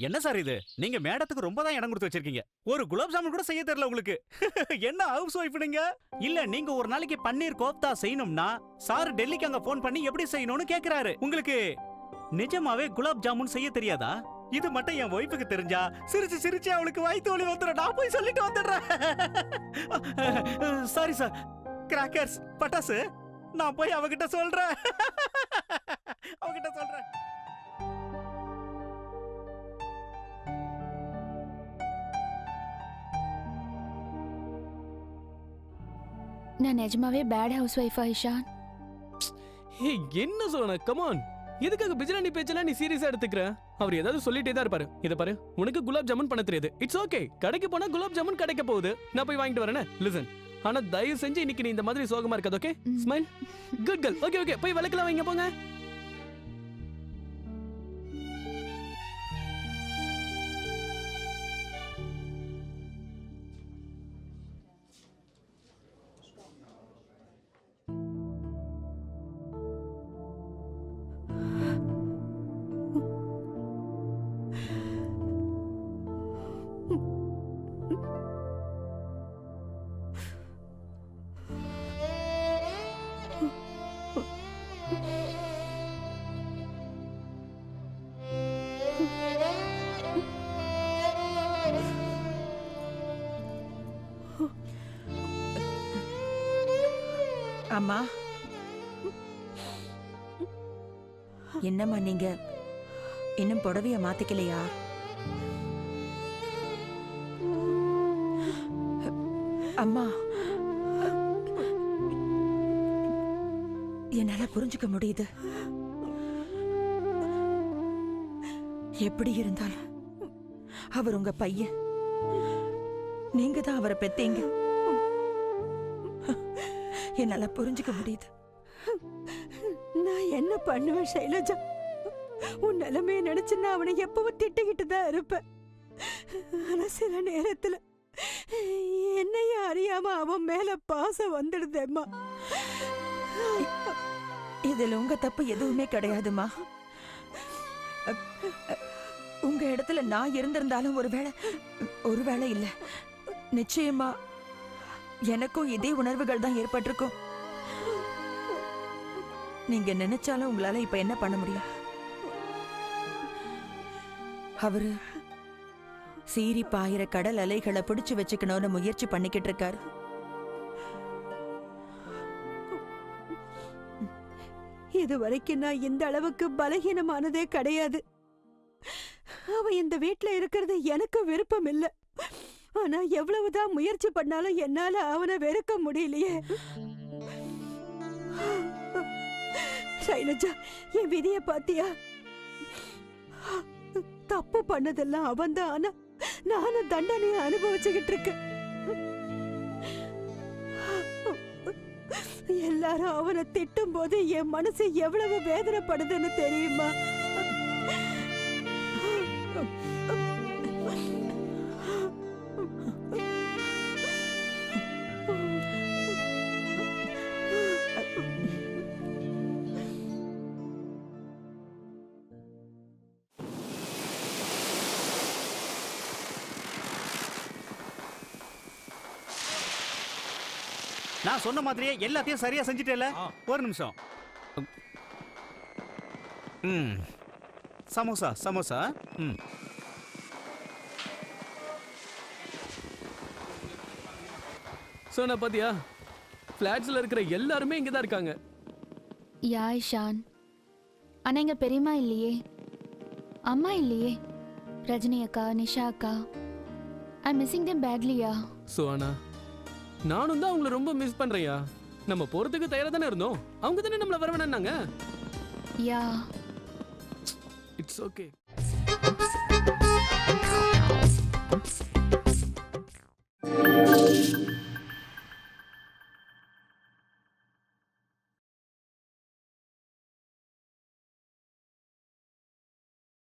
என்ன சார் இது? நீங்க மேடத்துக்கு ரொம்ப தான் இடம் கொடுத்து வச்சிருக்கீங்க. ஒரு குலாப் ஜாமுன் கூட செய்ய தெரியல உங்களுக்கு. என்ன ஹவுஸ் ஒய்ஃப் நீங்க? இல்ல நீங்க ஒரு நாளைக்கு பன்னீர் கோப்தா செய்யணும்னா சார் டெல்லிக்கு அங்க போன் பண்ணி எப்படி செய்யணும்னு கேக்குறாரு. உங்களுக்கு நிஜமாவே குலாப் ஜாமுன் செய்ய தெரியாதா? இது மட்டும் என் ஒய்ஃபுக்கு தெரிஞ்சா சிரிச்சு சிரிச்சு அவளுக்கு வயித்து வலி வந்துடும். நான் போய் சொல்லிட்டு வந்துடுறேன். Sorry sir. கிராக்கர்ஸ் பட்டாசு நான் போய் அவகிட்ட சொல்றேன். அவகிட்ட சொல்றேன். நான் நிஜமாவே பேட் ஹவுஸ் ஒய்ஃபா இஷான்? என்ன சொல்லணும்? கமான், எதுக்காக பிஜிலாண்டி பேச்செல்லாம் நீ சீரியஸா எடுத்துக்கிற? அவர் ஏதாவது சொல்லிட்டே தான் இருப்பாரு. இத பாரு, உனக்கு குலாப் ஜாமுன் பண்ண தெரியாது. It's okay. கடைக்கு போனா குலாப் ஜாமுன் கிடைக்க போகுது. நான் போய் வாங்கிட்டு வரேன். லிசன், ஆனா தயவு செஞ்சு இன்னைக்கு நீ இந்த மாதிரி சோகமா இருக்காது. Okay? Smile. Good girl. Okay okay, போய் விளக்கலாம் வைங்க போங்க. அம்மா, என்னம்மா நீங்க இன்னும் புடவைய மாத்திக்கலையா? அம்மா, என்னால புரிஞ்சுக்க முடியுது. எப்படி இருந்தாலும் அவர் உங்க பையன். நீங்க தான் அவரை பெத்தீங்க. என்னால புரிஞ்சுக்க முடியுது. நான் என்ன பண்ணுவேன் ஷைலஜா? உன் நிலைமையை நினைச்சு நான் அவனை எப்பவும் திட்டிக்கிட்டு தான் இருப்பேன். ஆனா சில நேரத்துல என்னையும் அறியாம அவன் மேல பாசம் வந்துடுதேம்மா. இதுல உங்க தப்பு எதுவுமே கிடையாதுமா. உங்க இடத்துல நான் இருந்திருந்தாலும் ஒருவேளை இல்ல, நிச்சயமா எனக்கும் இதே உணர்வுகள் தான் ஏற்பட்டிருக்கும். நீங்க நினைச்சாலும் உங்களால இப்ப என்ன பண்ண முடியும்? அவரு சீறி பாயிர கடல் அலைகளை பிடிச்சு வச்சுக்கணும்னு முயற்சி பண்ணிக்கிட்டு இருக்காரு. இது வரைக்கும் நான் இந்த அளவுக்கு பலகீனமானதே கிடையாது. அவன் இந்த வீட்டுல இருக்கிறது எனக்கு விருப்பம் இல்ல. ஆனா எவ்வளவுதான் முயற்சி பண்ணாலும் என்னால அவனை வெறுக்க முடியலையே. ஷைலஜா, என் விதிய பாத்தியா? தப்பு பண்ணதெல்லாம் அவன்தான். ஆனா நானும் தண்டனையை அனுபவிச்சுக்கிட்டு இருக்கேன். எல்லாரும் அவனை திட்டும் போது என் மனசு எவ்வளவு வேதனைப்படுதுன்னு தெரியுமா? நான் சொன்ன மாதிரியே எல்லாத்தையும் சரியா செஞ்சுட்டேல. ஒரு நிமிஷம். சமோசா சமோசா. சோனா பாத்தியா, பிளாட்ஸ்ல இருக்கிற எல்லாருமே இங்க தான் இருக்காங்க. யா இஷான், ஆனா எங்க பெரியம்மா இல்லையே, அம்மா இல்லையே, ரஜினி அக்கா, நிஷா அக்கா. ஐ மிஸ்ஸிங் them badly-யா. சோனா, நானும் தான் உங்களை ரொம்ப மிஸ் பண்றேயா. நம்ம போறதுக்கு தயாரா தானே இருந்தோம். அவங்க தானே நம்மள வர வேணாங்க. யா, இட்ஸ் ஓகே.